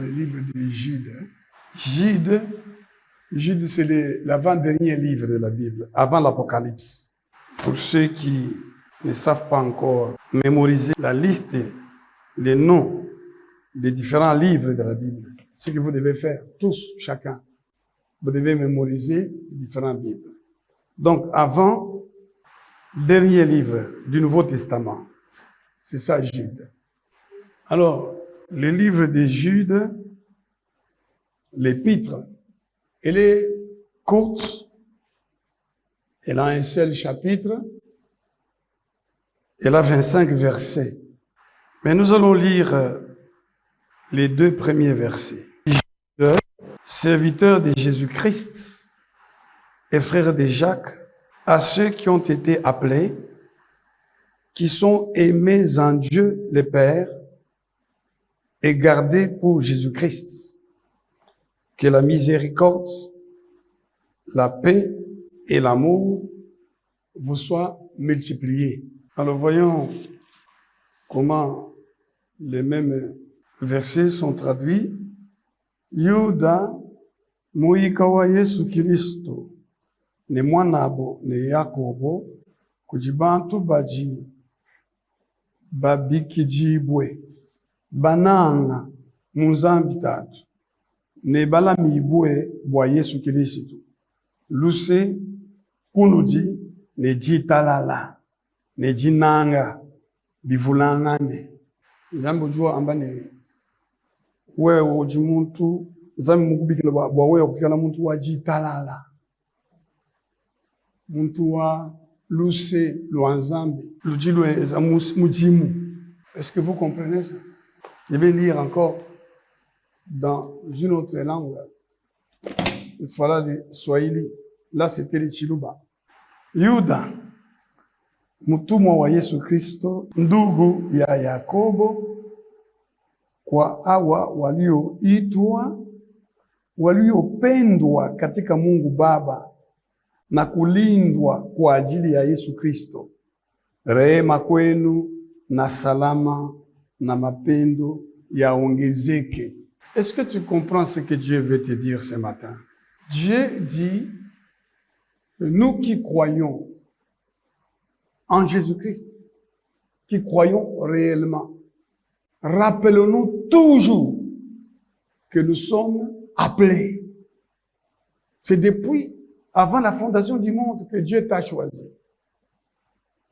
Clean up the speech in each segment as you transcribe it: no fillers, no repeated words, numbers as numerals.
dans le livre de Jude. Jude, c'est l'avant-dernier livre de la Bible, avant l'Apocalypse. Pour ceux qui ne savent pas encore mémoriser la liste, les noms des différents livres de la Bible, ce que vous devez faire, tous, chacun, vous devez mémoriser les différents Bibles. Donc, avant, dernier livre du Nouveau Testament, c'est ça, Jude. Alors, le livre de Jude, l'épître, elle est courte, elle a un seul chapitre, elle a 25 versets. Mais nous allons lire les 2 premiers versets. Jude, serviteur de Jésus-Christ et frère de Jacques, à ceux qui ont été appelés, qui sont aimés en Dieu le Père et gardés pour Jésus-Christ. Que la miséricorde, la paix et l'amour vous soient multipliés. Alors voyons comment les mêmes versets sont traduits. Yuda muika wa Yesu Kristo ne mwanabo ne Yakobo kujibantu baji babikijibwe bananga muzambi tatu ne bala mibwe bwa Yesu Kristo luse kunudi ne jitalala ne jinanga bivulangane jambo jua ambane wewe ujimuntu zami mukubikila bwa wewe kukala muntu wa jitalala muntu wa luse lwanzambe lujilwe za mujimu. Est-ce que vous comprenez ça? Je vais lire encore dans une autre langue. Il fallait le Swahili. Là, c'était le Chiluba. Yuda, mtumwa wa Yesu Kristo, ndugu ya Yakobo, kwa hawa walioitwa, waliopendwa katika Mungu Baba na kulindwa kwa ajili ya Yesu Kristo. Rehema kwenu na salama na mapendo yaongezeke. Est-ce que tu comprends ce que Dieu veut te dire ce matin? Dieu dit, nous qui croyons en Jésus-Christ, qui croyons réellement, rappelons-nous toujours que nous sommes appelés. C'est depuis avant la fondation du monde que Dieu t'a choisi.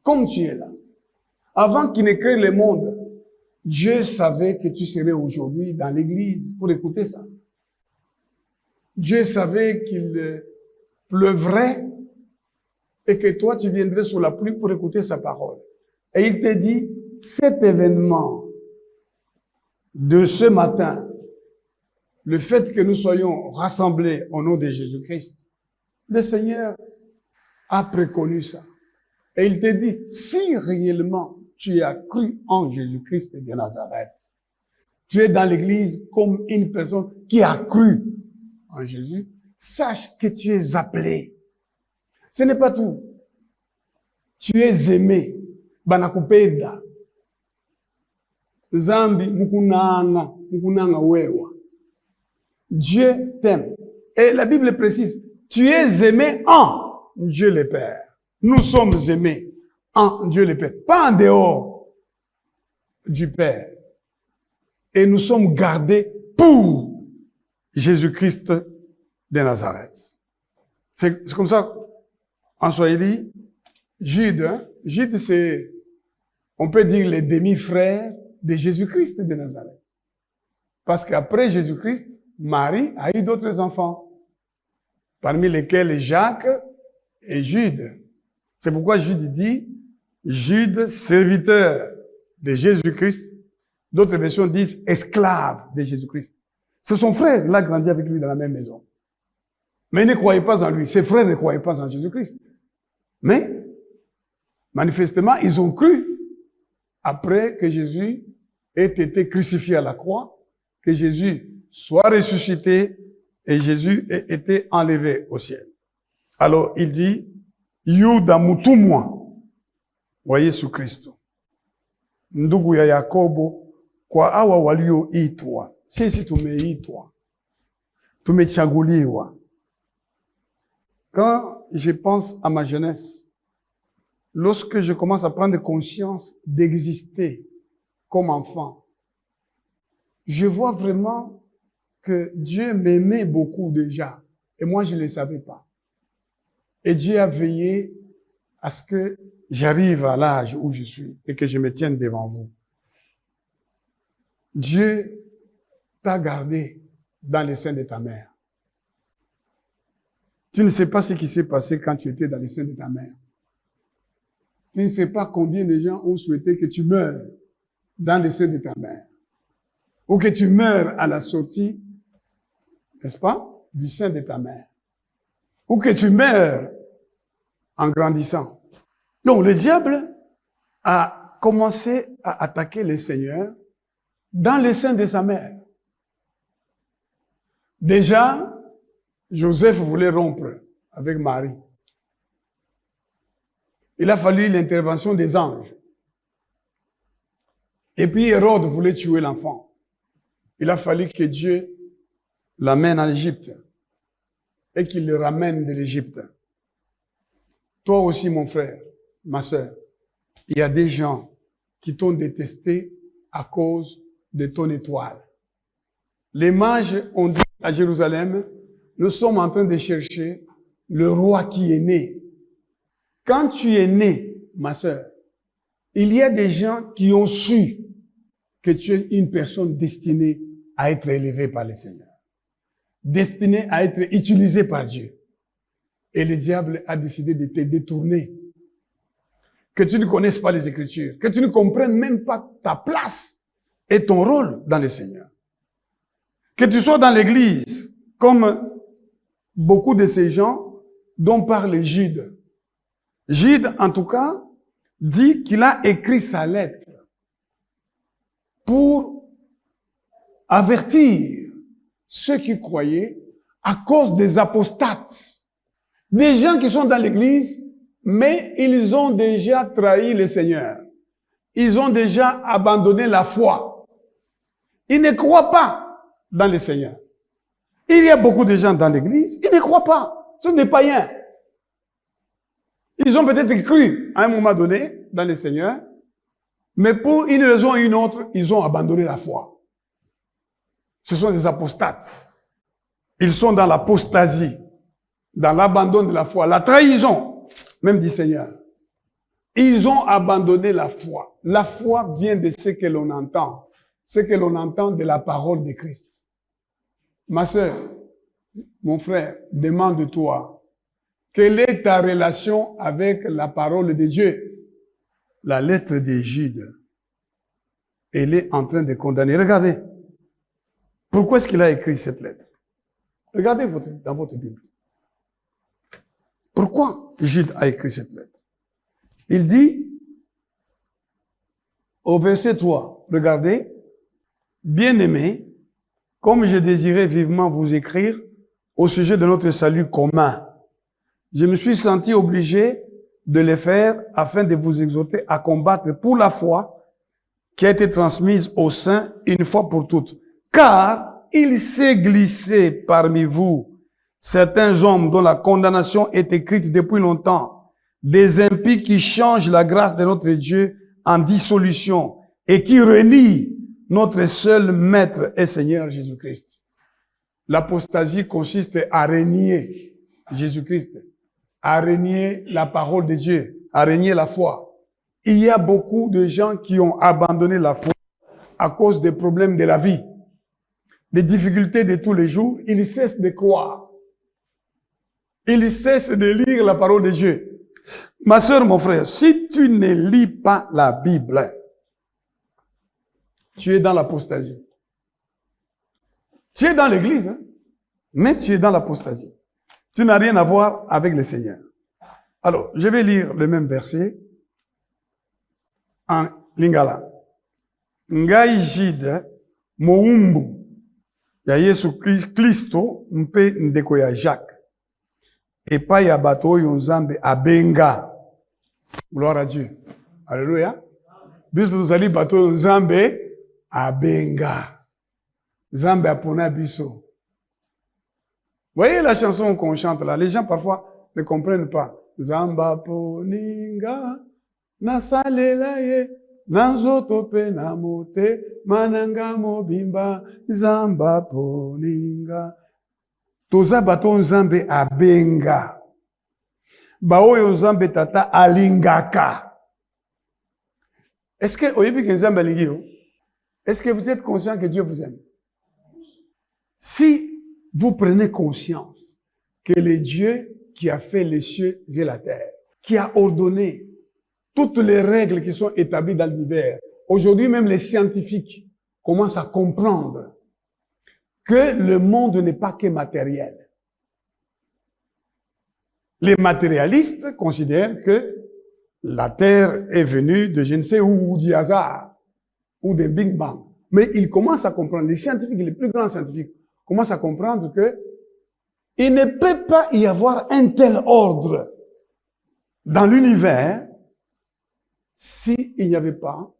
Comme tu es là. Avant qu'il ne crée le monde, Dieu savait que tu serais aujourd'hui dans l'église pour écouter ça. Dieu savait qu'il pleuvrait et que toi tu viendrais sous la pluie pour écouter sa parole. Et il te dit, cet événement de ce matin, le fait que nous soyons rassemblés au nom de Jésus-Christ, le Seigneur a préconnu ça. Et il te dit, si réellement tu as cru en Jésus-Christ de Nazareth, tu es dans l'église comme une personne qui a cru en Jésus, sache que tu es appelé. Ce n'est pas tout. Tu es aimé. Banakupenda. Zambi mukunanga wewa. Dieu t'aime. Et la Bible précise, tu es aimé en Dieu le Père. Nous sommes aimés en Dieu le Père, pas en dehors du Père. Et nous sommes gardés pour Jésus-Christ de Nazareth. C'est comme ça, en Swahili, Jude, Jude c'est, on peut dire les demi-frères de Jésus-Christ de Nazareth. Parce qu'après Jésus-Christ, Marie a eu d'autres enfants, parmi lesquels Jacques et Jude. C'est pourquoi Jude dit, Jude, serviteur de Jésus-Christ. D'autres versions disent esclave de Jésus-Christ. C'est son frère, il a grandi avec lui dans la même maison. Mais il ne croyait pas en lui. Ses frères ne croyaient pas en Jésus-Christ. Mais, manifestement, ils ont cru après que Jésus ait été crucifié à la croix, que Jésus soit ressuscité et Jésus ait été enlevé au ciel. Alors, il dit, Yuda mutumwa wa Yesu Kristo, ndugu ya Yakobo, kwa hawa walioitwa. sisi tumeitwa, tumechaguliwa. Quand je pense à ma jeunesse, lorsque je commence à prendre conscience d'exister comme enfant, je vois vraiment que Dieu m'aimait beaucoup déjà. Et moi, je ne le savais pas. Et Dieu a veillé à ce que j'arrive à l'âge où je suis et que je me tienne devant vous. Dieu t'a gardé dans le sein de ta mère. Tu ne sais pas ce qui s'est passé quand tu étais dans le sein de ta mère. Tu ne sais pas combien de gens ont souhaité que tu meures dans le sein de ta mère. Ou que tu meurs à la sortie, n'est-ce pas, du sein de ta mère. Ou que tu meurs en grandissant. Donc le diable a commencé à attaquer le Seigneur dans le sein de sa mère. Déjà, Joseph voulait rompre avec Marie. Il a fallu l'intervention des anges. Et puis Hérode voulait tuer l'enfant. Il a fallu que Dieu l'amène en Égypte et qu'il le ramène de l'Égypte. Toi aussi, mon frère, ma sœur, il y a des gens qui t'ont détesté à cause de ton étoile. Les mages ont dit à Jérusalem, nous sommes en train de chercher le roi qui est né. Quand tu es né, ma sœur, il y a des gens qui ont su que tu es une personne destinée à être élevée par le Seigneur, destinée à être utilisée par Dieu. Et le diable a décidé de te détourner. Que tu ne connaisses pas les Écritures, que tu ne comprennes même pas ta place et ton rôle dans le Seigneur. Que tu sois dans l'église, comme beaucoup de ces gens dont parle Jude. Jude, en tout cas, dit qu'il a écrit sa lettre pour avertir ceux qui croyaient à cause des apostates. Des gens qui sont dans l'église, mais ils ont déjà trahi le Seigneur. Ils ont déjà abandonné la foi. Ils ne croient pas dans le Seigneur. Il y a beaucoup de gens dans l'église, ils ne croient pas. Ce sont des païens. Ils ont peut-être cru à un moment donné dans le Seigneur, mais pour une raison ou une autre, ils ont abandonné la foi. Ce sont des apostates. Ils sont dans l'apostasie, dans l'abandon de la foi, la trahison même du Seigneur. Ils ont abandonné la foi. La foi vient de ce que l'on entend, ce que l'on entend de la parole de Christ. Ma sœur, mon frère, demande-toi, quelle est ta relation avec la parole de Dieu? La lettre de Jude, elle est en train de condamner. Regardez. Pourquoi est-ce qu'il a écrit cette lettre? Regardez dans votre Bible. Pourquoi Jude a écrit cette lettre? Il dit, au verset 3, regardez, bien-aimés, comme je désirais vivement vous écrire au sujet de notre salut commun, je me suis senti obligé de le faire afin de vous exhorter à combattre pour la foi qui a été transmise aux saints une fois pour toutes. Car il s'est glissé parmi vous certains hommes dont la condamnation est écrite depuis longtemps, des impies qui changent la grâce de notre Dieu en dissolution et qui renient notre seul Maître et Seigneur Jésus-Christ. L'apostasie consiste à renier Jésus-Christ, à renier la parole de Dieu, à renier la foi. Il y a beaucoup de gens qui ont abandonné la foi à cause des problèmes de la vie, des difficultés de tous les jours. Ils cessent de croire. Ils cessent de lire la parole de Dieu. Ma sœur, mon frère, si tu ne lis pas la Bible, tu es dans l'apostasie. Tu es dans l'église, hein, mais tu es dans l'apostasie. Tu n'as rien à voir avec le Seigneur. Alors, je vais lire le même verset en lingala. Ngai Jude, moumbu, ya Yesu Kristo, mpe ndeko ya Jacques. Et pas ya bato oyo Nzambe abenga. Gloire à Dieu. Alléluia. Biso tozali bato oyo Nzambe abenga. Zambe apona biso. Voyez la chanson qu'on chante là, les gens parfois ne comprennent pas. Zamba poninga, nasalela ye, nanzoto pe namote, mananga mobimba, zamba poninga. Toza bato nzambe abenga. Baoyo nzambe tata alingaka. Est-ce que, oyebi que nzambe alingio? Est-ce que vous êtes conscient que Dieu vous aime? Si vous prenez conscience que le Dieu qui a fait les cieux et la terre, qui a ordonné toutes les règles qui sont établies dans l'univers, aujourd'hui même les scientifiques commencent à comprendre que le monde n'est pas que matériel. Les matérialistes considèrent que la Terre est venue de je ne sais où, ou du hasard, ou des Big Bang. Mais ils commencent à comprendre, les scientifiques, les plus grands scientifiques, commencent à comprendre que il ne peut pas y avoir un tel ordre dans l'univers s'il n'y avait pas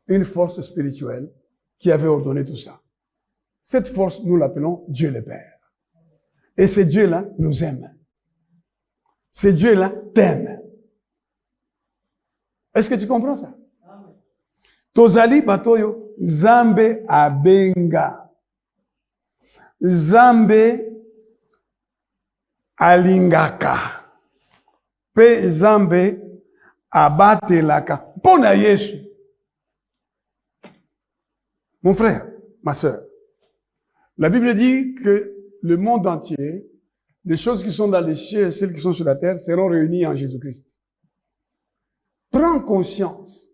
une force spirituelle qui avait ordonné tout ça. Cette force, nous l'appelons Dieu le Père. Et ce Dieu-là nous aime. Ce Dieu-là t'aime. Est-ce que tu comprends ça? Tozali batoyo, Zambe abenga. Zambe alingaka. Pe Zambe abatelaka. Pona Yesu. Mon frère, ma sœur, la Bible dit que le monde entier, les choses qui sont dans les cieux et celles qui sont sur la terre seront réunies en Jésus-Christ. Prends conscience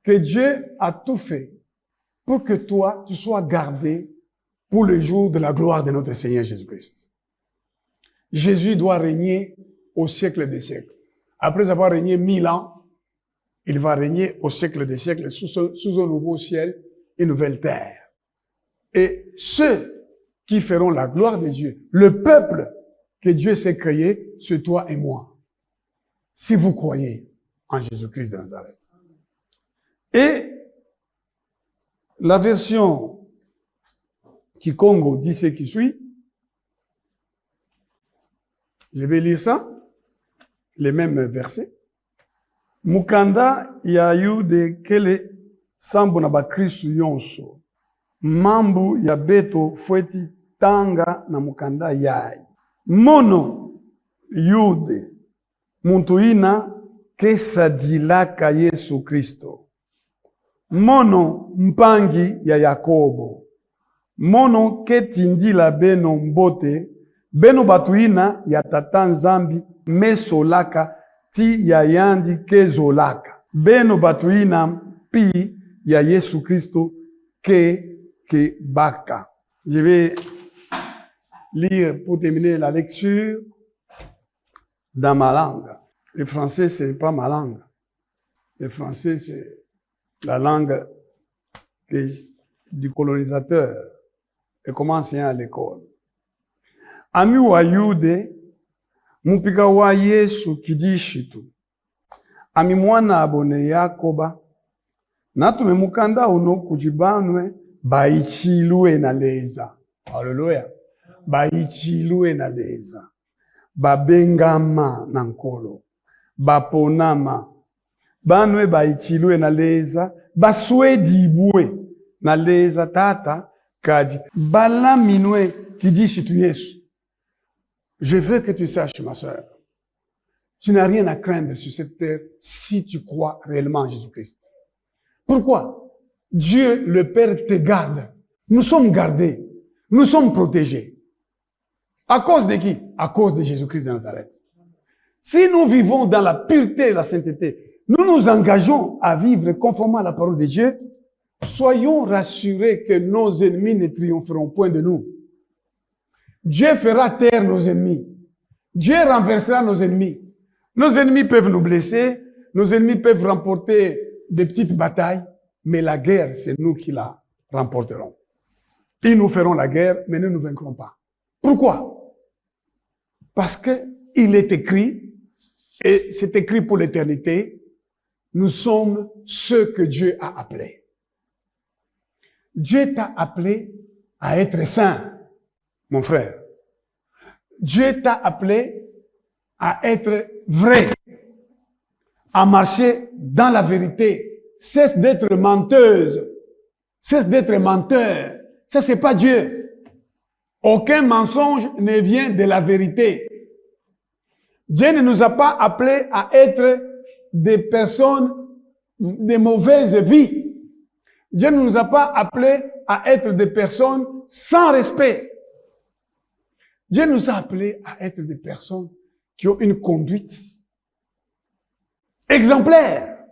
que Dieu a tout fait pour que toi, tu sois gardé pour le jour de la gloire de notre Seigneur Jésus-Christ. Jésus doit régner au siècle des siècles. Après avoir régné 1000 ans, il va régner au siècle des siècles sous un nouveau ciel et une nouvelle terre. Et ceux qui feront la gloire de Dieu, le peuple que Dieu s'est créé, c'est toi et moi. Si vous croyez en Jésus-Christ de Nazareth. Et la version Kikongo dit ce qui suit. Je vais lire ça, les mêmes versets. Mukanda ya yude kele sambo na bakristu yonso. Mambu ya beto fweti tanga na mukanda yai. Mono yude muntuina kesadilaka Yesu Kristo. Mono mpangi ya Yakobo. Mono ketindila beno mbote. Beno batuina ya tata nzambi mesolaka ti ya yandi kezolaka. Beno batuina pi ya Yesu Kristo ke baka. Je vais lire pour terminer la lecture dans ma langue. Le français, c'est pas ma langue. Le français, c'est la langue du colonisateur et comme enseignant à l'école. Ami wa Yude, mupika wa Yesu kidishitu. Ami mwana abone Yakoba, natume mukanda uno kujibanwe, baichilue na leza. Hallelujah. Baichilue na leza. Babengama na nkolo. Baponama. Banwe baichilue na leza. Baswedi ibue na leza tata kaji. Balaminwe kidishitu Yesu. Je veux que tu saches, ma sœur, tu n'as rien à craindre sur cette terre si tu crois réellement en Jésus-Christ. Pourquoi? Dieu, le Père, te garde. Nous sommes gardés. Nous sommes protégés. À cause de qui? À cause de Jésus-Christ de Nazareth. Si nous vivons dans la pureté et la sainteté, nous nous engageons à vivre conformément à la parole de Dieu, soyons rassurés que nos ennemis ne triompheront point de nous. Dieu fera taire nos ennemis. Dieu renversera nos ennemis. Nos ennemis peuvent nous blesser, nos ennemis peuvent remporter des petites batailles, mais la guerre, c'est nous qui la remporterons. Ils nous feront la guerre, mais nous ne vaincrons pas. Pourquoi? Parce que il est écrit, et c'est écrit pour l'éternité, nous sommes ceux que Dieu a appelés. Dieu t'a appelé à être saint, mon frère. Dieu t'a appelé à être vrai, à marcher dans la vérité. Cesse d'être menteuse. Cesse d'être menteur. Ça, c'est pas Dieu. Aucun mensonge ne vient de la vérité. Dieu ne nous a pas appelés à être des personnes de mauvaise vie. Dieu ne nous a pas appelés à être des personnes sans respect. Dieu nous a appelés à être des personnes qui ont une conduite exemplaire.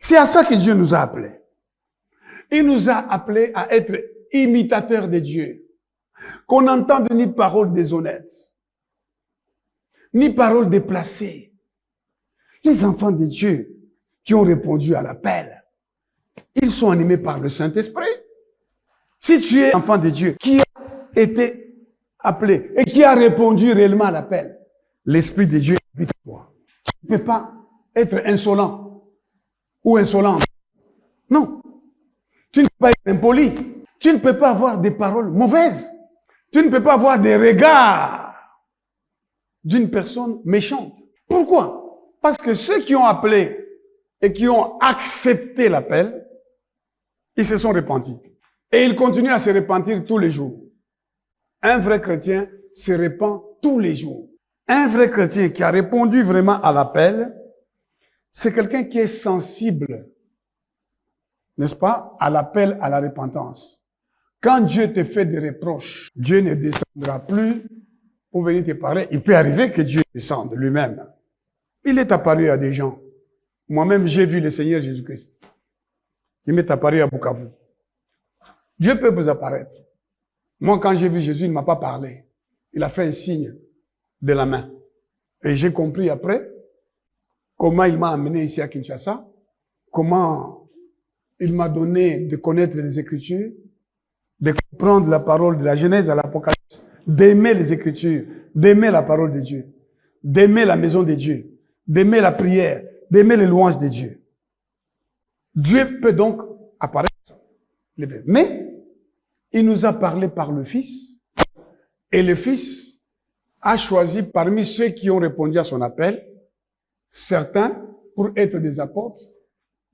C'est à ça que Dieu nous a appelés. Il nous a appelés à être imitateurs de Dieu. Qu'on n'entende ni parole déshonnête, ni parole déplacée. Les enfants de Dieu qui ont répondu à l'appel, ils sont animés par le Saint-Esprit. Si tu es enfant de Dieu qui a été appelé et qui a répondu réellement à l'appel, l'Esprit de Dieu habite en toi. Tu ne peux pas être insolent ou insolente. Non. Tu ne peux pas être impoli. Tu ne peux pas avoir des paroles mauvaises. Tu ne peux pas avoir des regards d'une personne méchante. Pourquoi? Parce que ceux qui ont appelé et qui ont accepté l'appel, ils se sont repentis. Et ils continuent à se repentir tous les jours. Un vrai chrétien se repent tous les jours. Un vrai chrétien qui a répondu vraiment à l'appel, c'est quelqu'un qui est sensible, n'est-ce pas, à l'appel à la repentance. Quand Dieu te fait des reproches, Dieu ne descendra plus pour venir te parler. Il peut arriver que Dieu descende lui-même. Il est apparu à des gens. Moi-même, j'ai vu le Seigneur Jésus-Christ. Il m'est apparu à Bukavu. Dieu peut vous apparaître. Moi, quand j'ai vu Jésus, il ne m'a pas parlé. Il a fait un signe de la main. Et j'ai compris après comment il m'a amené ici à Kinshasa, comment il m'a donné de connaître les Écritures, de comprendre la parole de la Genèse à l'Apocalypse, d'aimer les Écritures, d'aimer la parole de Dieu, d'aimer la maison de Dieu, d'aimer la prière, d'aimer les louanges de Dieu. Dieu peut donc apparaître. Mais il nous a parlé par le Fils, et le Fils a choisi parmi ceux qui ont répondu à son appel, certains pour être des apôtres,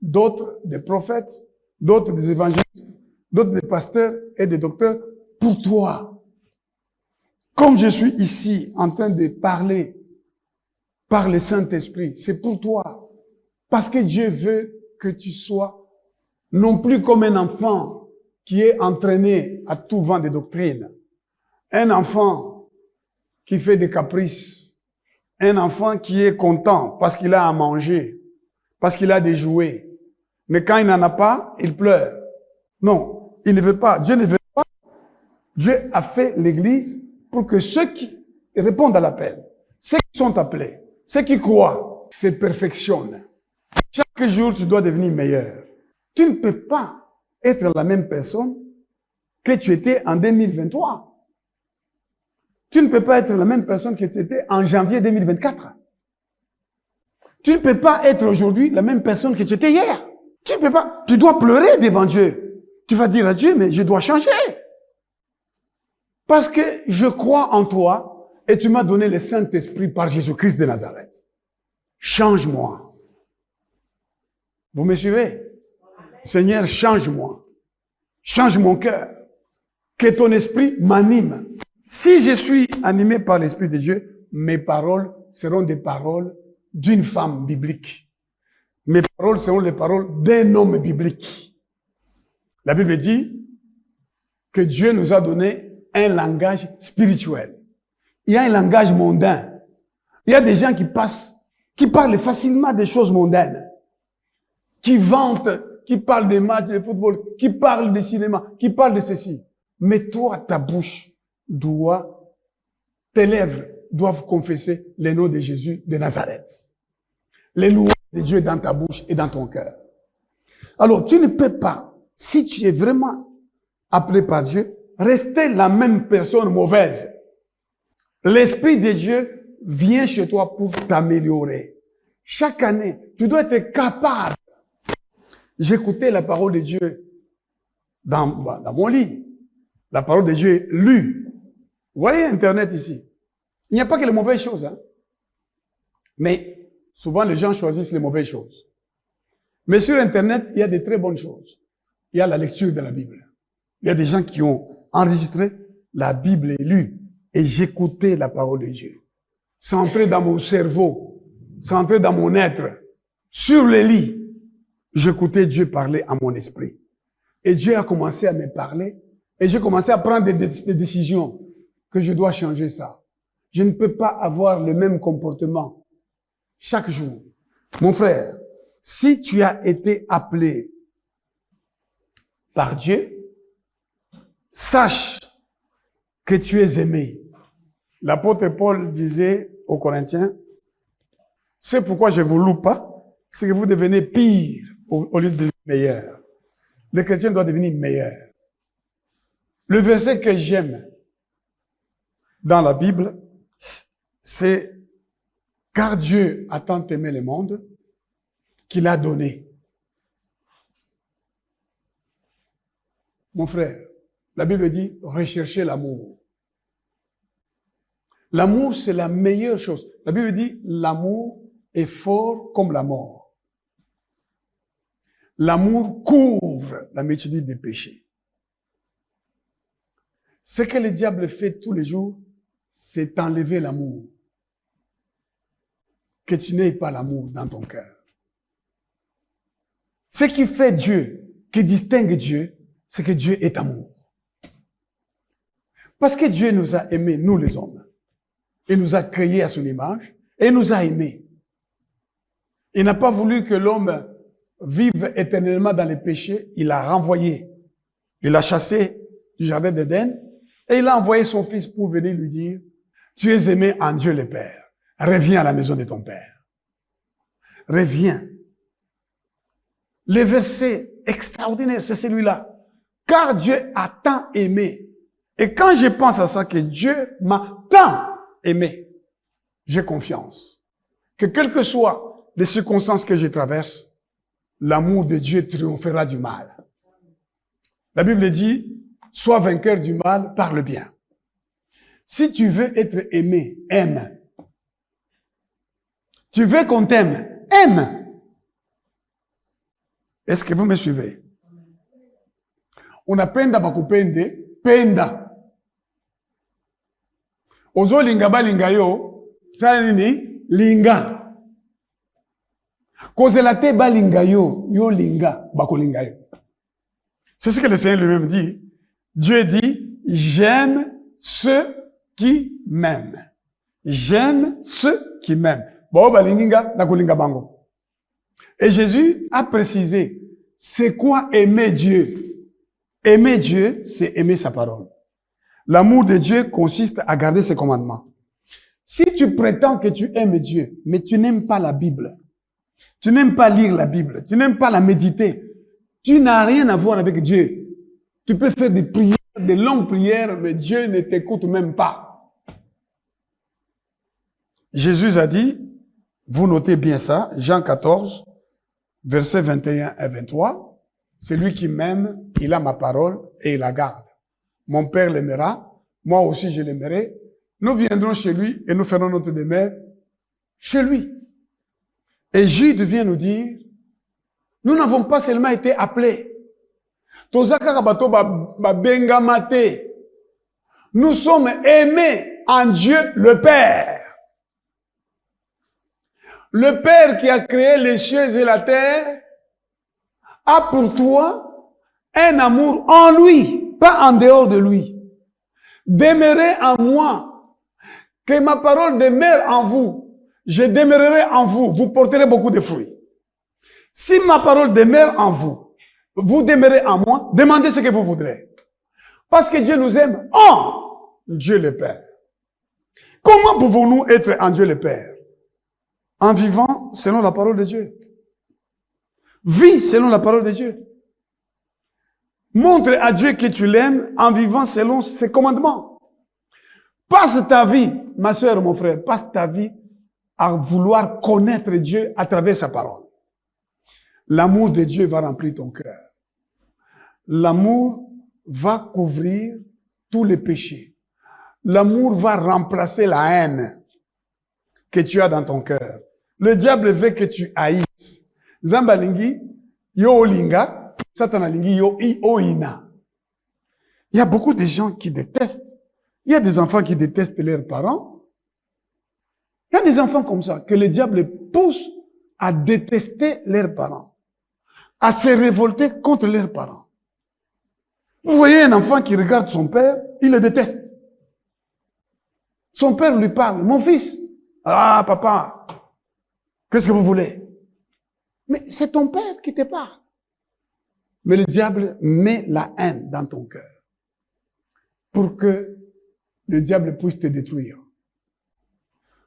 d'autres des prophètes, d'autres des évangélistes, d'autres des pasteurs et des docteurs, pour toi. Comme je suis ici en train de parler par le Saint-Esprit, c'est pour toi. Parce que Dieu veut que tu sois non plus comme un enfant qui est entraîné à tout vent de doctrine. Un enfant qui fait des caprices. Un enfant qui est content parce qu'il a à manger, parce qu'il a des jouets. Mais quand il n'en a pas, il pleure. Non, il ne veut pas. Dieu ne veut pas. Dieu a fait l'Église pour que ceux qui répondent à l'appel, ceux qui sont appelés, ceux qui croient, se perfectionnent. Chaque jour, tu dois devenir meilleur. Tu ne peux pas être la même personne que tu étais en 2023. Tu ne peux pas être la même personne que tu étais en janvier 2024. Tu ne peux pas être aujourd'hui la même personne que tu étais hier. Tu ne peux pas. Tu dois pleurer devant Dieu. Tu vas dire à Dieu, mais je dois changer. Parce que je crois en toi et tu m'as donné le Saint-Esprit par Jésus-Christ de Nazareth. Change-moi. Vous me suivez? Seigneur, change-moi. Change mon cœur. Que ton esprit m'anime. Si je suis animé par l'Esprit de Dieu, mes paroles seront des paroles d'une femme biblique. Mes paroles seront les paroles d'un homme biblique. La Bible dit que Dieu nous a donné un langage spirituel. Il y a un langage mondain. Il y a des gens qui parlent facilement des choses mondaines, qui vantent, qui parlent des matchs de football, qui parlent des cinémas, qui parlent de ceci. Mais toi, ta bouche tes lèvres doivent confesser le nom de Jésus de Nazareth. Les louanges de Dieu dans ta bouche et dans ton cœur. Alors, tu ne peux pas, si tu es vraiment appelé par Dieu, rester la même personne mauvaise. L'Esprit de Dieu vient chez toi pour t'améliorer. Chaque année, tu dois être capable. J'écoutais la parole de Dieu dans mon lit. La parole de Dieu est lue. Vous voyez Internet ici. Il n'y a pas que les mauvaises choses. Hein? Mais souvent, les gens choisissent les mauvaises choses. Mais sur Internet, il y a des très bonnes choses. Il y a la lecture de la Bible. Il y a des gens qui ont enregistré la Bible est lue et j'écoutais la parole de Dieu. C'est entré dans mon cerveau, c'est entré dans mon être. Sur le lit, j'écoutais Dieu parler à mon esprit. Et Dieu a commencé à me parler et j'ai commencé à prendre des décisions que je dois changer ça. Je ne peux pas avoir le même comportement chaque jour. Mon frère, si tu as été appelé par Dieu, sache que tu es aimé. L'apôtre Paul disait aux Corinthiens, c'est pourquoi je ne vous loue pas, c'est que vous devenez pire au lieu de devenir meilleur. Le chrétien doit devenir meilleur. Le verset que j'aime dans la Bible, c'est « Car Dieu a tant aimé le monde qu'il a donné ». Mon frère, la Bible dit « Recherchez l'amour ». L'amour, c'est la meilleure chose. La Bible dit « L'amour est fort comme la mort ». L'amour couvre la multitude des péchés. Ce que le diable fait tous les jours, c'est enlever l'amour. Que tu n'aies pas l'amour dans ton cœur. Ce qui fait Dieu, qui distingue Dieu, c'est que Dieu est amour. Parce que Dieu nous a aimés, nous les hommes. Il nous a créés à son image et il nous a aimés. Il n'a pas voulu que l'homme vive éternellement dans les péchés. Il l'a renvoyé. Il l'a chassé du jardin d'Éden et il a envoyé son fils pour venir lui dire « Tu es aimé en Dieu le Père. Reviens à la maison de ton Père. Reviens. » Le verset extraordinaire, c'est celui-là. Car Dieu a tant aimé. Et quand je pense à ça, que Dieu m'a tant aimé, j'ai confiance. Que quelles que soient les circonstances que je traverse, l'amour de Dieu triomphera du mal. La Bible dit, sois vainqueur du mal par le bien. Si tu veux être aimé, aime. Tu veux qu'on t'aime, aime. Est-ce que vous me suivez? Unapenda bakupende, penda. Ozo linga ba linga yo, sa nini? Linga. Kozela te ba linga yo, yo linga, bako linga yo. C'est ce que le Seigneur lui-même dit. Dieu dit, j'aime ceux qui m'aiment. J'aime ceux qui m'aiment. Bo ba linga, bako linga bango. Et Jésus a précisé, c'est quoi aimer Dieu? Aimer Dieu, c'est aimer sa parole. L'amour de Dieu consiste à garder ses commandements. Si tu prétends que tu aimes Dieu, mais tu n'aimes pas la Bible, tu n'aimes pas lire la Bible, tu n'aimes pas la méditer, tu n'as rien à voir avec Dieu. Tu peux faire des prières, des longues prières, mais Dieu ne t'écoute même pas. Jésus a dit, vous notez bien ça, Jean 14, versets 21 et 23, celui qui m'aime, il a ma parole et il la garde. Mon Père l'aimera, moi aussi je l'aimerai. Nous viendrons chez lui et nous ferons notre demeure chez lui. Et Jude vient nous dire, nous n'avons pas seulement été appelés. Nous sommes aimés en Dieu le Père. Le Père qui a créé les cieux et la terre a pour toi un amour en lui, pas en dehors de lui. Demeurez en moi, que ma parole demeure en vous. Je demeurerai en vous, vous porterez beaucoup de fruits. Si ma parole demeure en vous, vous demeurez en moi, demandez ce que vous voudrez. Parce que Dieu nous aime en Dieu le Père. Comment pouvons-nous être en Dieu le Père? En vivant selon la parole de Dieu. Vis selon la parole de Dieu. Montre à Dieu que tu l'aimes en vivant selon ses commandements. Passe ta vie, ma soeur, mon frère, passe ta vie à vouloir connaître Dieu à travers sa parole. L'amour de Dieu va remplir ton cœur. L'amour va couvrir tous les péchés. L'amour va remplacer la haine que tu as dans ton cœur. Le diable veut que tu haïsses. Zambalingi, yo olinga, satanalingi, yo oina. Il y a beaucoup de gens qui détestent. Il y a des enfants qui détestent leurs parents. Il y a des enfants comme ça, que le diable pousse à détester leurs parents, à se révolter contre leurs parents. Vous voyez un enfant qui regarde son père, il le déteste. Son père lui parle, mon fils, ah papa, qu'est-ce que vous voulez? Mais c'est ton père qui te parle. Mais le diable met la haine dans ton cœur pour que le diable puisse te détruire.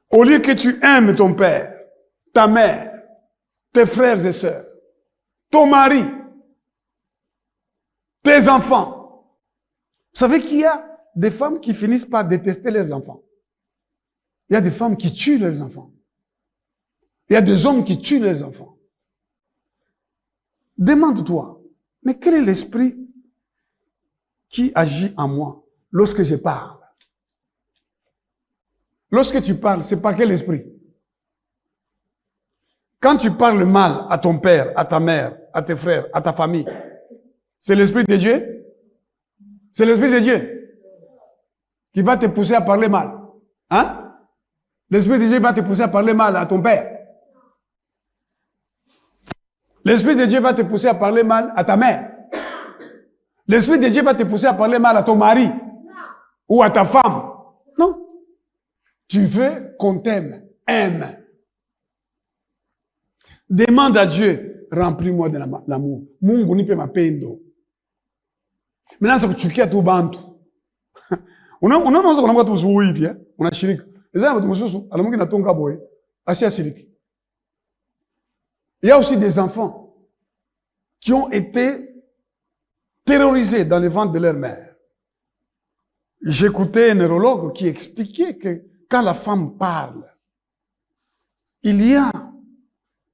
Au lieu que tu aimes ton père, ta mère, tes frères et sœurs, ton mari, tes enfants. Vous savez qu'il y a des femmes qui finissent par détester leurs enfants. Il y a des femmes qui tuent leurs enfants. Il y a des hommes qui tuent leurs enfants. Demande-toi, mais quel est l'esprit qui agit en moi lorsque je parle? Lorsque tu parles, c'est pas quel esprit? Quand tu parles mal à ton père, à ta mère, à tes frères, à ta famille, c'est l'esprit de Dieu? C'est l'esprit de Dieu qui va te pousser à parler mal. Hein? L'esprit de Dieu va te pousser à parler mal à ton père. L'esprit de Dieu va te pousser à parler mal à ta mère. L'esprit de Dieu va te pousser à parler mal à ton mari ou à ta femme. Non. Tu veux qu'on t'aime. Aime. Demande à Dieu, remplis-moi de l'amour. Mungu nipe mapendo. Maintenant, c'est que tu quittes tout bantu. Unaanza tu zuhu hivi, unashirika. Ezana watu mususu, alamungi natonga boy, asia shiriki. Il y a aussi des enfants qui ont été terrorisés dans le ventre de leur mère. J'écoutais un neurologue qui expliquait que quand la femme parle, il y a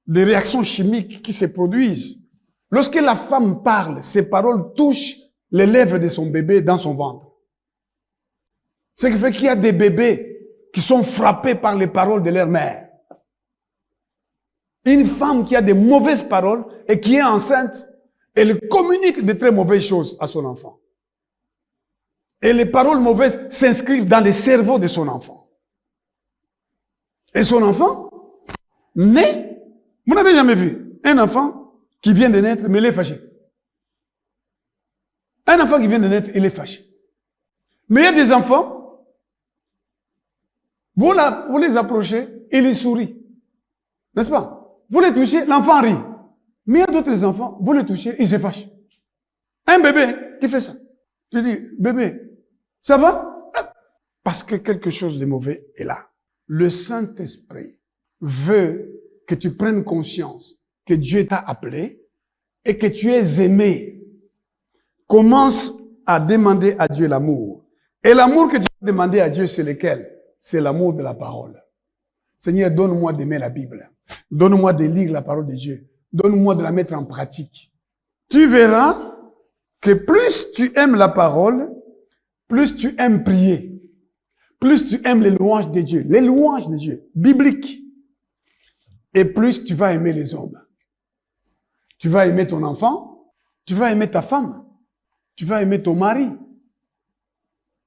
des réactions chimiques qui se produisent. Lorsque la femme parle, ses paroles touchent les lèvres de son bébé dans son ventre. Ce qui fait qu'il y a des bébés qui sont frappés par les paroles de leur mère. Une femme qui a des mauvaises paroles et qui est enceinte, elle communique de très mauvaises choses à son enfant. Et les paroles mauvaises s'inscrivent dans le cerveau de son enfant. Et son enfant naît. Vous n'avez jamais vu un enfant qui vient de naître, mais il est fâché. Un enfant qui vient de naître, il est fâché. Mais il y a des enfants, vous les approchez, il sourit. N'est-ce pas? Vous les touchez, l'enfant rit. Mais il y a d'autres enfants, vous les touchez, ils se fâchent. Un bébé qui fait ça. Tu dis, bébé, ça va? Parce que quelque chose de mauvais est là. Le Saint-Esprit veut que tu prennes conscience que Dieu t'a appelé et que tu es aimé. Commence à demander à Dieu l'amour. Et l'amour que tu vas demander à Dieu, c'est lequel? C'est l'amour de la parole. Seigneur, donne-moi d'aimer la Bible. Donne-moi de lire la parole de Dieu. Donne-moi de la mettre en pratique. Tu verras que plus tu aimes la parole, plus tu aimes prier. Plus tu aimes les louanges de Dieu, bibliques. Et plus tu vas aimer les hommes. Tu vas aimer ton enfant, tu vas aimer ta femme, tu vas aimer ton mari,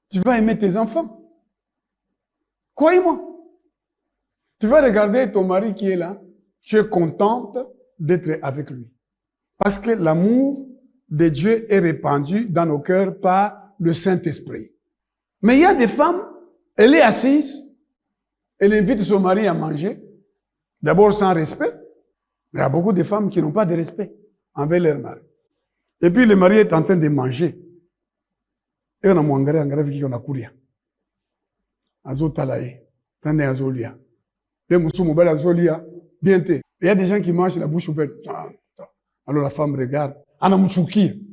tu vas aimer tes enfants. Croyez-moi. Tu vas regarder ton mari qui est là, tu es contente d'être avec lui. Parce que l'amour de Dieu est répandu dans nos cœurs par le Saint-Esprit. Mais il y a des femmes, elle est assise, elle invite son mari à manger, d'abord sans respect. Il y a beaucoup de femmes qui n'ont pas de respect envers leur mari. Et puis le mari est en train de manger. Et on a mangé en grave qui on a couru. Azo talaye, tande azolia. Le moussou mobile azolia, bien té. Il y a des gens qui mangent la bouche ouverte. Alors la femme regarde. Ana mouchouki.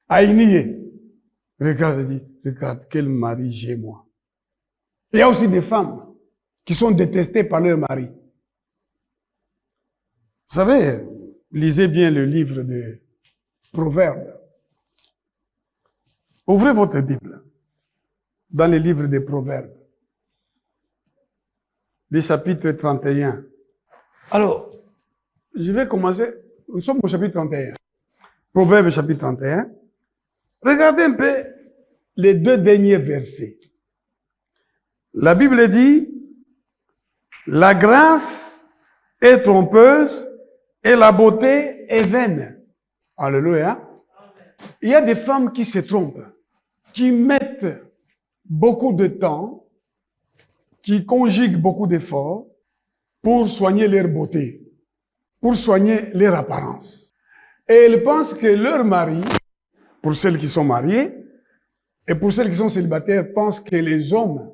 Aïniye. Regarde, elle dit, regarde, quel mari j'ai moi. Il y a aussi des femmes qui sont détestées par leur mari. Vous savez, lisez bien le livre de Proverbes. Ouvrez votre Bible. dans les livres des Proverbes, le chapitre 31. Alors, je vais commencer, nous sommes au chapitre 31. Proverbes chapitre 31. Regardez un peu les 2 derniers versets. La Bible dit, la grâce est trompeuse et la beauté est vaine. Alléluia. Il y a des femmes qui se trompent, qui mettent beaucoup de temps, qui conjuguent beaucoup d'efforts pour soigner leur beauté, pour soigner leur apparence. Et elles pensent que leur mari, pour celles qui sont mariées, et pour celles qui sont célibataires, pensent que les hommes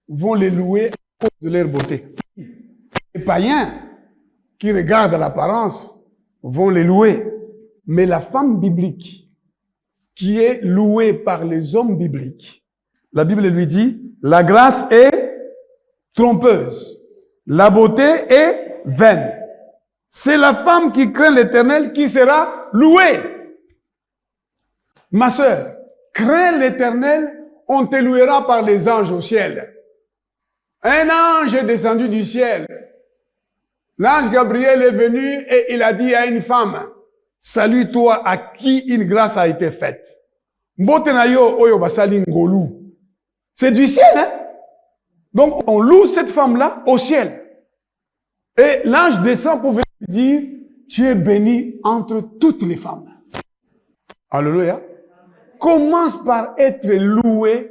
vont les louer à cause de leur beauté. Les païens qui regardent l'apparence vont les louer. Mais la femme biblique, qui est louée par les hommes bibliques, la Bible lui dit, la grâce est trompeuse, la beauté est vaine. C'est la femme qui craint l'Éternel qui sera louée. Ma sœur, crains l'Éternel, on te louera par les anges au ciel. Un ange est descendu du ciel. L'ange Gabriel est venu et il a dit à une femme, salue-toi à qui une grâce a été faite. C'est du ciel, hein? Donc, on loue cette femme-là au ciel. Et l'ange descend pour venir dire, tu es bénie entre toutes les femmes. Alléluia. Commence par être loué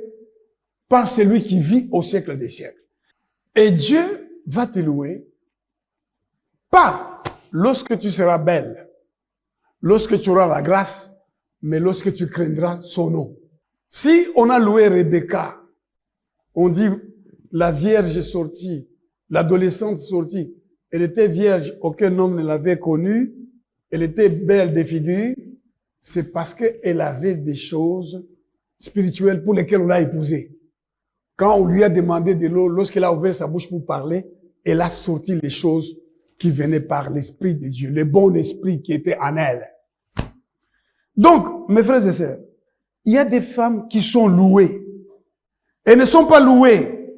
par celui qui vit au siècle des siècles. Et Dieu va te louer, pas lorsque tu seras belle, lorsque tu auras la grâce, mais lorsque tu craindras son nom. Si on a loué Rebecca, on dit la vierge est sortie, l'adolescente est sortie, elle était vierge, aucun homme ne l'avait connue, elle était belle de figure, c'est parce qu'elle avait des choses spirituelles pour lesquelles on l'a épousée. Quand on lui a demandé de l'eau, lorsqu'elle a ouvert sa bouche pour parler, elle a sorti les choses qui venaient par l'Esprit de Dieu, le bon esprit qui était en elle. Donc, mes frères et sœurs, il y a des femmes qui sont louées. Elles ne sont pas louées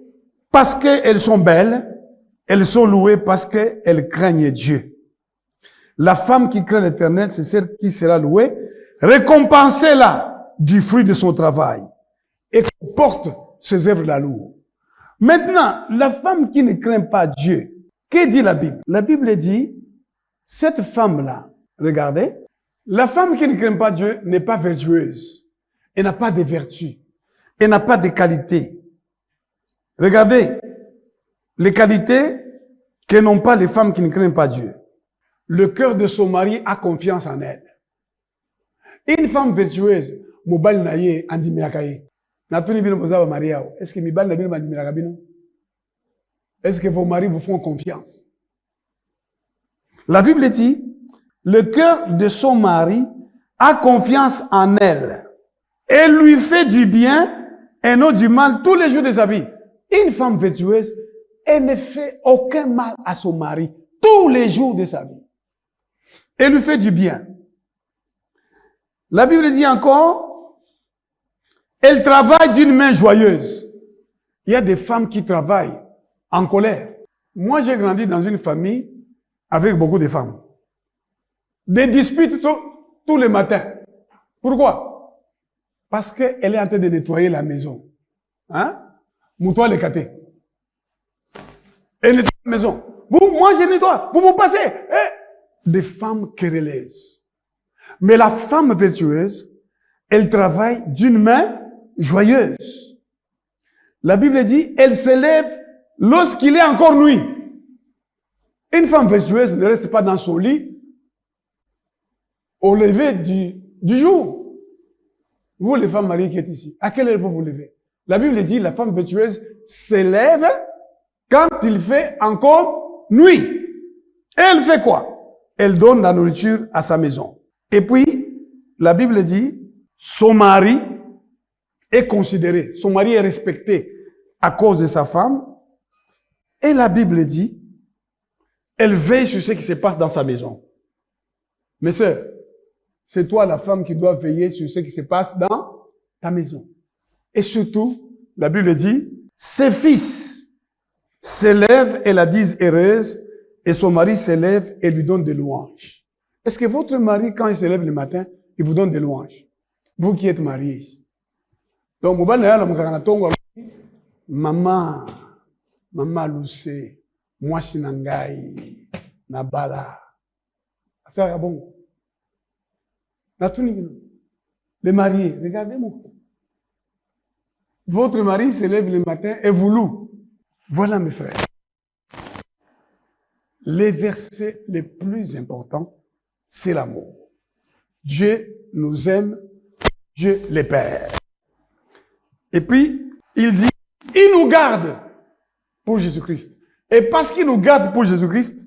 parce qu'elles sont belles, elles sont louées parce qu'elles craignent Dieu. La femme qui craint l'Éternel, c'est celle qui sera louée. Récompensez-la du fruit de son travail et porte ses œuvres la louent. Maintenant, la femme qui ne craint pas Dieu, que dit la Bible? La Bible dit, cette femme-là, regardez, la femme qui ne craint pas Dieu n'est pas vertueuse. Elle n'a pas de vertu. Elle n'a pas de qualité. Regardez, les qualités que n'ont pas les femmes qui ne craignent pas Dieu. Le cœur de son mari a confiance en elle. Une femme vertueuse, mobile naye andi mirakaye. Natuni bino bozaba mariao. Est-ce que mibal na bino mandi mirakabino? Est-ce que vos maris vous font confiance? La Bible dit, le cœur de son mari a confiance en elle. Elle lui fait du bien et non du mal tous les jours de sa vie. Une femme vertueuse, elle ne fait aucun mal à son mari tous les jours de sa vie. Elle lui fait du bien. La Bible dit encore, elle travaille d'une main joyeuse. Il y a des femmes qui travaillent en colère. Moi, j'ai grandi dans une famille avec beaucoup de femmes. Des disputes tous les matins. Pourquoi? Parce qu'elle est en train de nettoyer la maison. Hein? Moutoua les catés. Elle nettoie la maison. Vous, moi je nettoie. Vous me passez. Des femmes querelleuses. Mais la femme vertueuse, elle travaille d'une main joyeuse. La Bible dit, elle se lève lorsqu'il est encore nuit. Une femme vertueuse ne reste pas dans son lit au lever du jour. Vous, les femmes mariées qui êtes ici, à quelle heure vous vous levez? La Bible dit, la femme vertueuse se lève quand il fait encore nuit. Et elle fait quoi? Elle donne la nourriture à sa maison. Et puis, la Bible dit, son mari est considéré, son mari est respecté à cause de sa femme. Et la Bible dit, elle veille sur ce qui se passe dans sa maison. Mes sœurs, c'est toi la femme qui doit veiller sur ce qui se passe dans ta maison. Et surtout, la Bible dit, ses fils s'élèvent et la disent heureuse, et son mari s'élève et lui donne des louanges. Est-ce que votre mari, quand il se lève le matin, il vous donne des louanges? Vous qui êtes mariés. Donc, maman, maman Lucé, moi Sinangai, Nabala. Ça bon. Les mariés, regardez-moi. Votre mari se lève le matin et vous loue. Voilà mes frères. Les versets les plus importants, c'est l'amour. Dieu nous aime, Dieu les père. Et puis, il dit, il nous garde pour Jésus-Christ. Et parce qu'il nous garde pour Jésus-Christ,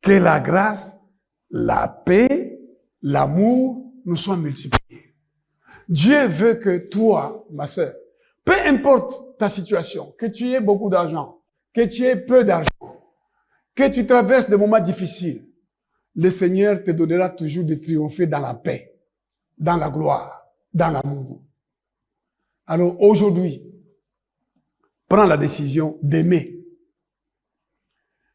que la grâce, la paix, l'amour nous soient multipliés. Dieu veut que toi, ma sœur, peu importe ta situation, que tu aies beaucoup d'argent, que tu aies peu d'argent, que tu traverses des moments difficiles, le Seigneur te donnera toujours de triompher dans la paix, dans la gloire, dans l'amour. Alors aujourd'hui, prends la décision d'aimer.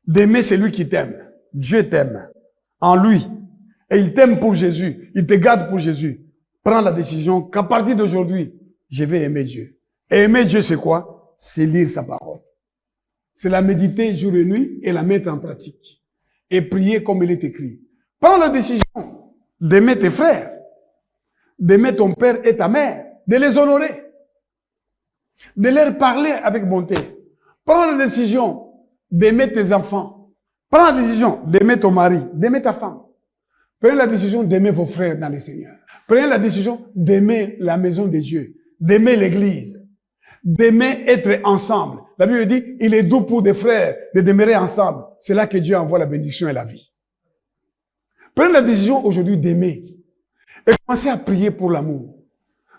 D'aimer celui qui t'aime. Dieu t'aime en lui. Et il t'aime pour Jésus. Il te garde pour Jésus. Prends la décision qu'à partir d'aujourd'hui, je vais aimer Dieu. Et aimer Dieu, c'est quoi? C'est lire sa parole. C'est la méditer jour et nuit et la mettre en pratique. Et prier comme il est écrit. Prends la décision d'aimer tes frères, d'aimer ton père et ta mère, de les honorer, de leur parler avec bonté. Prends la décision d'aimer tes enfants. Prends la décision d'aimer ton mari, d'aimer ta femme. Prenez la décision d'aimer vos frères dans le Seigneur. Prenez la décision d'aimer la maison de Dieu, d'aimer l'église, d'aimer être ensemble. La Bible dit, il est doux pour des frères de demeurer ensemble. C'est là que Dieu envoie la bénédiction et la vie. Prenez la décision aujourd'hui d'aimer et commencez à prier pour l'amour.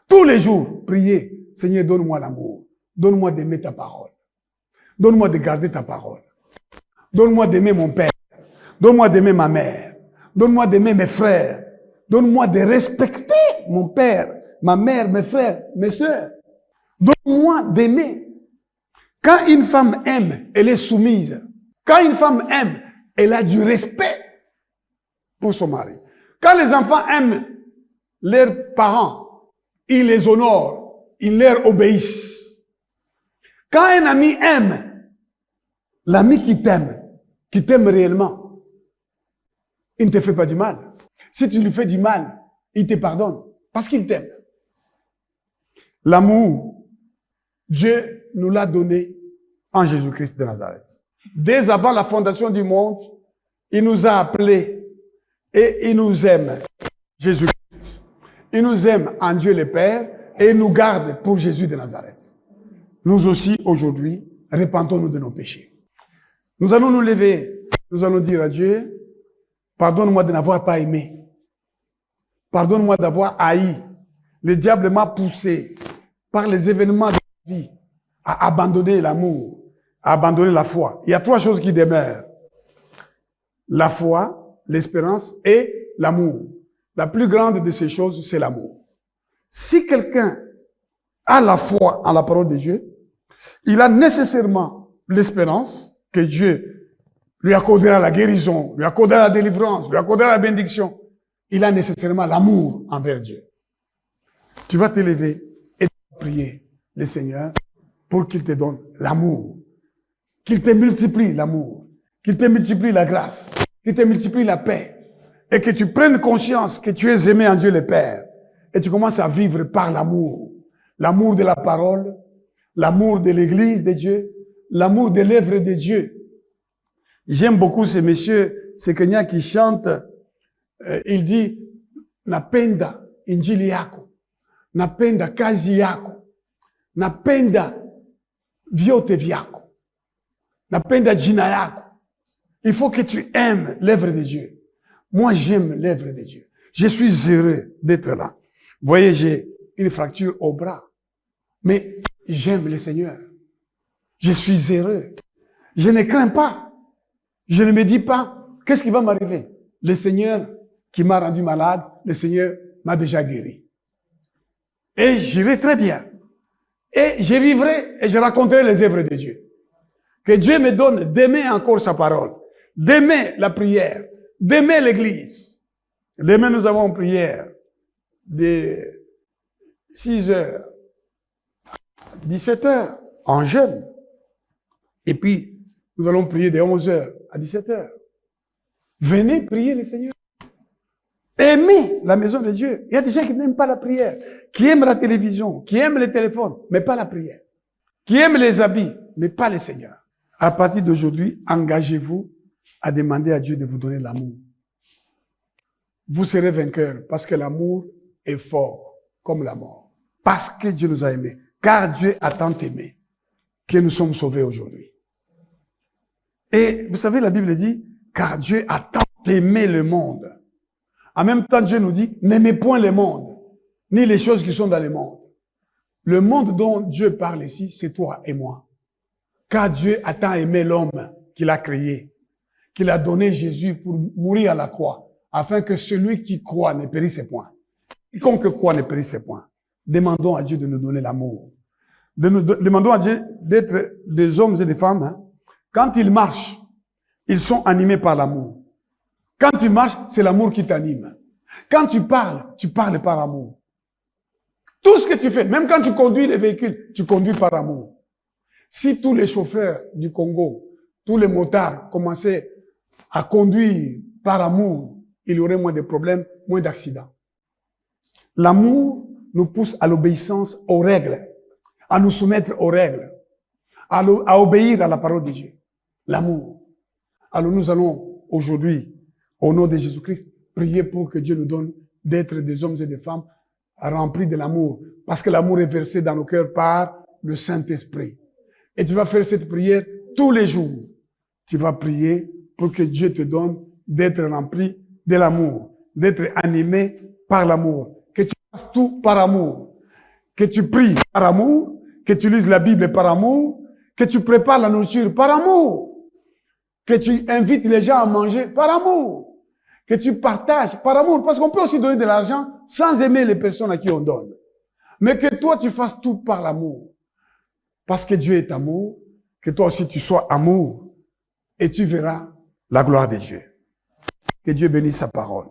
Tous les jours, priez, Seigneur, donne-moi l'amour. Donne-moi d'aimer ta parole. Donne-moi de garder ta parole. Donne-moi d'aimer mon père. Donne-moi d'aimer ma mère. Donne-moi d'aimer mes frères. Donne-moi de respecter mon père, ma mère, mes frères, mes sœurs. Donne-moi d'aimer. Quand une femme aime, elle est soumise. Quand une femme aime, elle a du respect pour son mari. Quand les enfants aiment leurs parents, ils les honorent, ils leur obéissent. Quand un ami aime, l'ami qui t'aime réellement, il ne te fait pas du mal. Si tu lui fais du mal, il te pardonne parce qu'il t'aime. L'amour, Dieu nous l'a donné en Jésus-Christ de Nazareth. Dès avant la fondation du monde, il nous a appelés et il nous aime, Jésus-Christ. Il nous aime en Dieu le Père et il nous garde pour Jésus de Nazareth. Nous aussi, aujourd'hui, repentons-nous de nos péchés. Nous allons nous lever, nous allons dire à Dieu, pardonne-moi de n'avoir pas aimé. Pardonne-moi d'avoir haï. Le diable m'a poussé par les événements de la vie à abandonner l'amour, à abandonner la foi. Il y a trois choses qui demeurent. La foi, l'espérance et l'amour. La plus grande de ces choses, c'est l'amour. Si quelqu'un a la foi en la parole de Dieu, il a nécessairement l'espérance que Dieu lui accordera la guérison, lui accordera la délivrance, lui accordera la bénédiction. Il a nécessairement l'amour envers Dieu. Tu vas te lever et prier le Seigneur pour qu'il te donne l'amour, qu'il te multiplie l'amour, qu'il te multiplie la grâce, qu'il te multiplie la paix, et que tu prennes conscience que tu es aimé en Dieu le Père, et tu commences à vivre par l'amour, l'amour de la parole, l'amour de l'Église de Dieu, l'amour de l'œuvre de Dieu. J'aime beaucoup ce monsieur, ce Kenya qui chante, il dit, napenda injili yako, napenda kazi yako, napenda vyote vyako, napenda jina yako. Il faut que tu aimes l'œuvre de Dieu. Moi, j'aime l'œuvre de Dieu. Je suis heureux d'être là. Vous voyez, j'ai une fracture au bras, mais j'aime le Seigneur. Je suis heureux. Je ne crains pas. Je ne me dis pas, qu'est-ce qui va m'arriver? Le Seigneur qui m'a rendu malade, le Seigneur m'a déjà guéri. Et j'irai très bien. Et je vivrai et je raconterai les œuvres de Dieu. Que Dieu me donne d'aimer encore sa parole, d'aimer la prière, d'aimer l'église. Demain, nous avons une prière de 6 heures, 17 heures, en jeûne. Et puis, nous allons prier de 11 heures à 17 heures. Venez prier le Seigneur. Aimez la maison de Dieu. Il y a des gens qui n'aiment pas la prière, qui aiment la télévision, qui aiment le téléphone, mais pas la prière. Qui aiment les habits, mais pas le Seigneur. À partir d'aujourd'hui, engagez-vous à demander à Dieu de vous donner l'amour. Vous serez vainqueurs parce que l'amour est fort comme la mort. Parce que Dieu nous a aimés. Car Dieu a tant aimé que nous sommes sauvés aujourd'hui. Et vous savez, la Bible dit, car Dieu a tant aimé le monde. En même temps, Dieu nous dit, n'aimez point le monde, ni les choses qui sont dans le monde. Le monde dont Dieu parle ici, c'est toi et moi. Car Dieu a tant aimé l'homme qu'il a créé, qu'il a donné Jésus pour mourir à la croix, afin que celui qui croit ne périsse point. Quiconque croit ne périsse point. Demandons à Dieu de nous donner l'amour. Demandons à Dieu d'être des hommes et des femmes. Hein. Quand ils marchent, ils sont animés par l'amour. Quand tu marches, c'est l'amour qui t'anime. Quand tu parles par amour. Tout ce que tu fais, même quand tu conduis les véhicules, tu conduis par amour. Si tous les chauffeurs du Congo, tous les motards commençaient à conduire par amour, il y aurait moins de problèmes, moins d'accidents. L'amour nous pousse à l'obéissance aux règles, à nous soumettre aux règles, à obéir à la parole de Dieu. L'amour. Alors nous allons aujourd'hui, au nom de Jésus-Christ, prier pour que Dieu nous donne d'être des hommes et des femmes remplis de l'amour. Parce que l'amour est versé dans nos cœurs par le Saint-Esprit. Et tu vas faire cette prière tous les jours. Tu vas prier pour que Dieu te donne d'être rempli de l'amour, d'être animé par l'amour. Que tu fasses tout par amour. Que tu pries par amour, que tu lises la Bible par amour, que tu prépares la nourriture par amour, que tu invites les gens à manger par amour, que tu partages par amour. Parce qu'on peut aussi donner de l'argent sans aimer les personnes à qui on donne. Mais que toi, tu fasses tout par l'amour. Parce que Dieu est amour, que toi aussi tu sois amour, et tu verras la gloire de Dieu. Que Dieu bénisse sa parole.